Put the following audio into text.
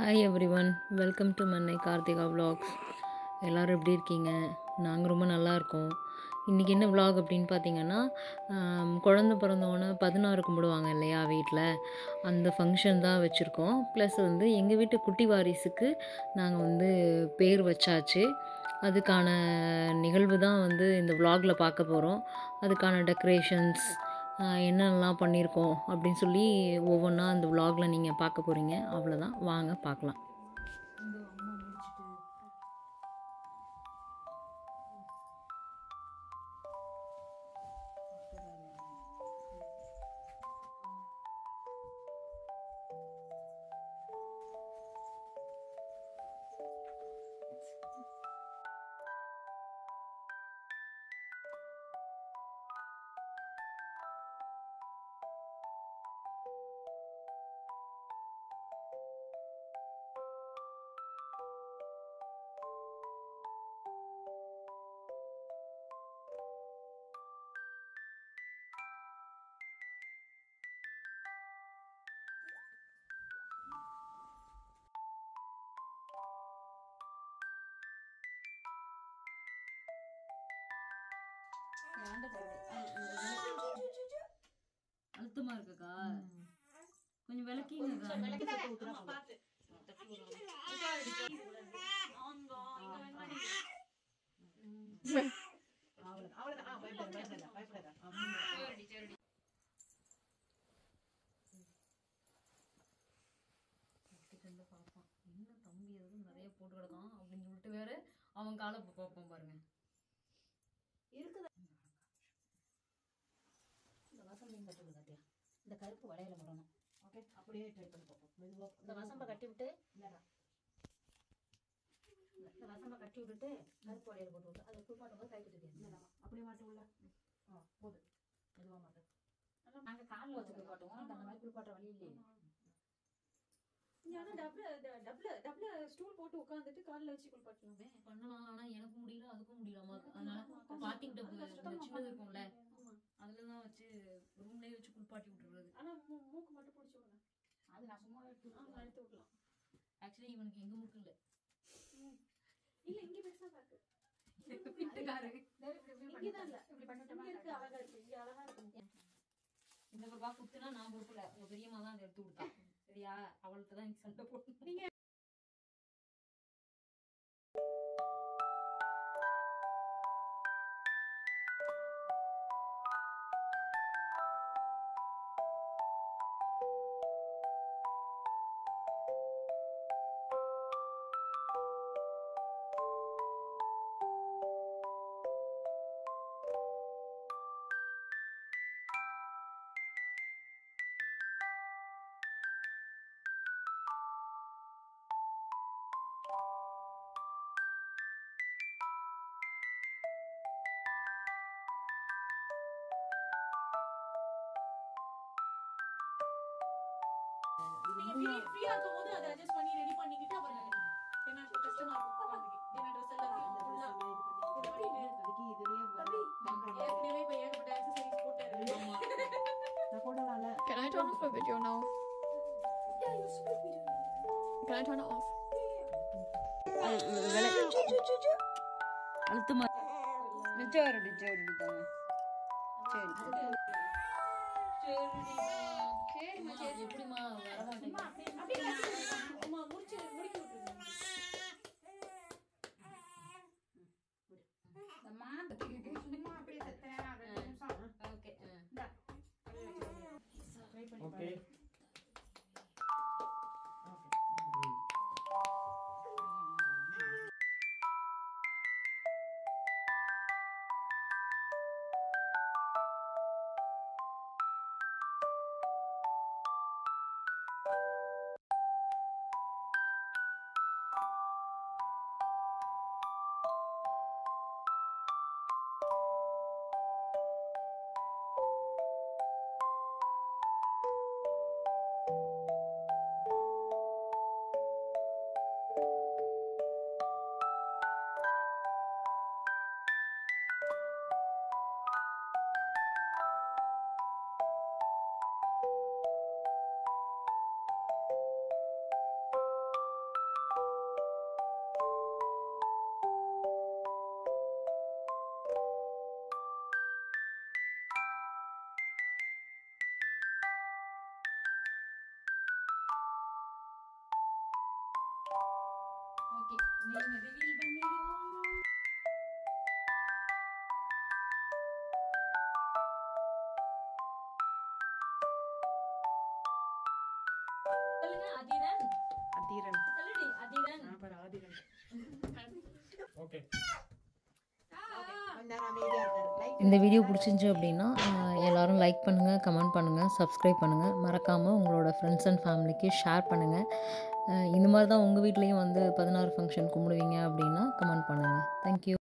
Hi everyone, welcome to Mannai Karthika vlogs. எல்லோரும் எப்படி இருக்கீங்க? நாங்கள் ரொம்ப நல்லா இருக்கோம். இன்றைக்கி என்ன vlog அப்படின்னு பார்த்தீங்கன்னா, குழந்த பிறந்தோன்னே 16 கும்பிடுவாங்க இல்லையா வீட்டில், அந்த ஃபங்க்ஷன் தான் வச்சுருக்கோம். ப்ளஸ் வந்து எங்கள் வீட்டு குட்டி வாரிசுக்கு நாங்கள் வந்து பேர் வச்சாச்சு. அதுக்கான நிகழ்வு தான் வந்து இந்த vlogல பார்க்க போகிறோம். அதுக்கான டெக்கரேஷன்ஸ் என்னென்னலாம் பண்ணியிருக்கோம் அப்படின்னு சொல்லி ஒவ்வொன்றா அந்த vlogல நீங்கள் பார்க்க போகிறீங்க. அவ்வளோதான், வாங்க பார்க்கலாம். அழுத்தமா இருக்குக்கா, கொஞ்சம் விளக்கிங்க. இன்னும் தம்பி எதுவும் நிறைய போட்டு கிடக்கான் அப்படின்னு சொல்லிட்டு வேற அவன் காலை பார்ப்போம் பாருங்க. இந்த வசம்பையும் கட்டி விடு காட்டியா, இந்த கருப்பு வளையல வரணும். ஓகே, அப்படியே ட்ரை பண்ணி பார்ப்போம். மெதுவாக இந்த வசம்பை கட்டி விட்டு, இந்த வசம்பை கட்டி விட்டுட்டு கருப்பு வளையல போட்டு விட்டு அதை குளிப்பாட்டும் போது கை குத்திட்டு அப்படியே மாட்டு உள்ள. போதும், மெதுவாக மாட்டோம். நாங்கள் காலில் வச்சு குளிப்பாட்டுவோம், அந்த மாதிரி குளிப்பாட்ட வழி இல்லையே. ஸ்டூல் போட்டு உட்காந்துட்டு காலில் வச்சு குளிப்பாட்டலாமே. பண்ணலாம், ஆனா எனக்கு முடியல, அதுக்கும் முடியலாமா. அதனால பாட்டிக்கிட்ட சின்னது இருக்கும்ல, அதுலதான் வச்சு ரூம்லயே வச்சு குளிப்பாட்டி விட்டுறது. ஆனா மூக்கு மட்டும் பிடிச்சி விடுங்க. அது நான் சும்மா எடுத்து விடலாம். ஆக்சுவலி இவனுக்கு எங்க மூக்கு இல்ல, இல்ல இங்க பெருசா பாக்கு வீட்டுக்காரு இங்கதான் இல்ல, இப்படி பண்ணிட்டோமா இருக்கு, அழகா இருக்கு, இங்க அழகா இருக்கு. இந்த பா குத்துனா நான் பொறுப்புல, உங்க பெரியம்மா தான் அதை எடுத்து கொடுத்தா. சரியா, அவள்கிட்ட தான் சண்டை போட்டு நீங்க ஃப்ரீயா இருக்கும்போது அதை அட்ஜஸ்ட் பண்ணி ரெடி பண்ணிக்கிட்டு அப்புறம் என்ன கஷ்டமா இருக்கும் என்ன ட்ரெஸ் எல்லாம் ஃபுல்லா ஏற்கனவே இப்ப ஏகப்பட்ட ஆக்சசரிஸ் போட்டு. Can I turn off my video now? Yeah, you should be doing it. Can I turn it off? அழுத்தமா சரி தாங்க. சரி எப்படிமா வர மாட்டேங்க. அப்படியே அம்மா முடிச்சு முடிக்க விட்டுருங்க. சும்மா அப்படியே செத்தேன். ஓகே. ட்ரை பண்ணி Okay. ஓகே நேம் ரிவீல் பண்ணிடுவோம். சொல்லுங்க அதிரன். அதிரன். சொல்லுடி அதிரன். நான் பாரு ஆதிரன். ஓகே கொஞ்ச நேரம் அமைதியா இருக்காரு. லைக் இந்த வீடியோ பிடிச்சிருந்துச்சு அப்படின்னா எல்லோரும் லைக் பண்ணுங்கள், கமெண்ட் பண்ணுங்கள், சப்ஸ்கிரைப் பண்ணுங்கள். மறக்காமல் உங்களோட ஃப்ரெண்ட்ஸ் அண்ட் ஃபேமிலிக்கு ஷேர் பண்ணுங்கள். இந்த மாதிரி தான் உங்கள் வீட்லேயும் வந்து 16 ஃபங்க்ஷன் கும்பிடுவீங்க அப்படின்னா கமெண்ட் பண்ணுங்கள். தேங்க்யூ.